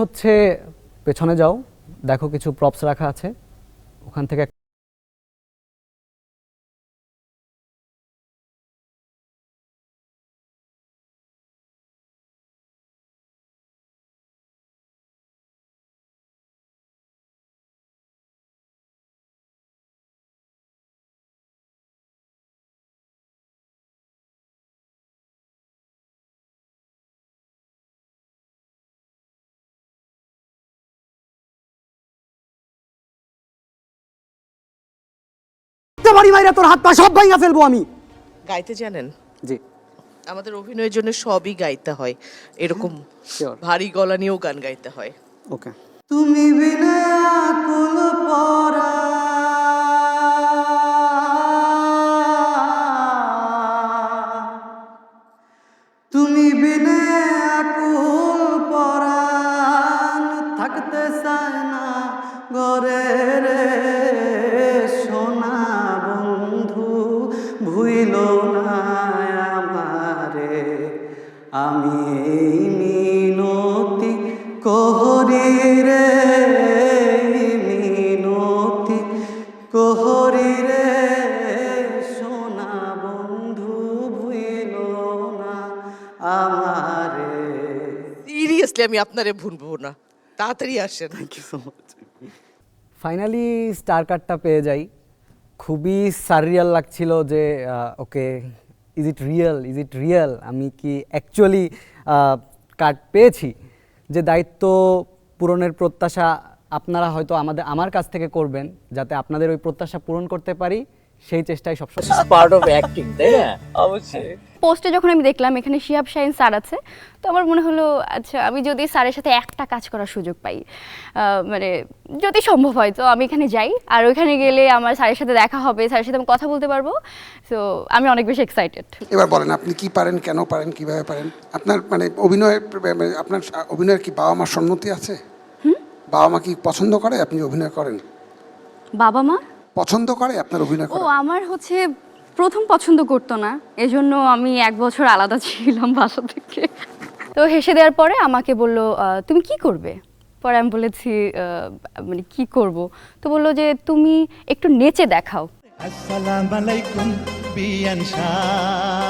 হচ্ছে পেছনে যাও, দেখো কিছু প্রপস রাখা আছে, ওখান থেকে বাড়ি মাইরা তোর হাত পা সব ভাঙা ফেলবো আমি। গাইতে জানেন? জি আমাদের অভিনয়ের জন্য সবই গাইতে হয়, এরকম শিওর। ভারী গলা নিয়েও গান গাইতে হয়। ওকে। তুমি বিনা আকুল পরা তুমি বিনা আকুল পরাণ থাকতে চায় না ঘরে রে সোনা বন্ধু ভুইল না আমারে আমি এই মিনতি কোহরি রে মিনতি কোহরি রে সোনা বন্ধু ভুইল না আমারে। সিরিয়াসলি আমি আপনারে ভুলবো না, তাড়াতাড়ি আসেন। Thank you so much. Finally star কার্ডটা পেয়ে যাই। খুবই সাররিয়াল লাগছিল যে ওকে, ইজ ইট রিয়েল, আমি কি অ্যাকচুয়ালি কার্ড পেয়েছি। যে দায়িত্ব পূরণের প্রত্যাশা আপনারা হয়তো আমার কাছ থেকে করবেন, যাতে আপনাদের ওই প্রত্যাশা পূরণ করতে পারি, সেই চেষ্টাই সবসময়। পার্ট অফ অ্যাক্টিং, তাই না? অবশ্যই। পোস্টে যখন আমি দেখলাম এখানে শিহাব শাহিন স্যার আছে, তো আমার মনে হলো আচ্ছা আমি যদি স্যারের সাথে একটা কাজ করার সুযোগ পাই, মানে যদি সম্ভব হয় তো আমি এখানে যাই, আর ওইখানে গেলে আমার স্যারের সাথে দেখা হবে, স্যারের সাথে আমি কথা বলতে পারবো। সো আমি অনেক বেশি এক্সাইটেড। এবার বলেন আপনি কি পারেন, কেন পারেন, কিভাবে পারেন? আপনার মানে আপনার অভিনয়ের কি বাবা মার সম্মতি আছে? বাবা মা কি পছন্দ করে আপনি অভিনয় করেন? বাবা মা পছন্দ করে আপনার অভিনয় ও করা? আমার হচ্ছে প্রথম পছন্দ করতো না, এজন্য আমি 1 বছর আলাদা ছিলাম বাসা থেকে। তো হেসে দেওয়ার পরে আমাকে বললো তুমি কি করবে? পরে আমি বলেছি মানে কি করব? তো বললো যে তুমি একটু নেচে দেখাও। আসসালামু আলাইকুম বিয়ান শাহ,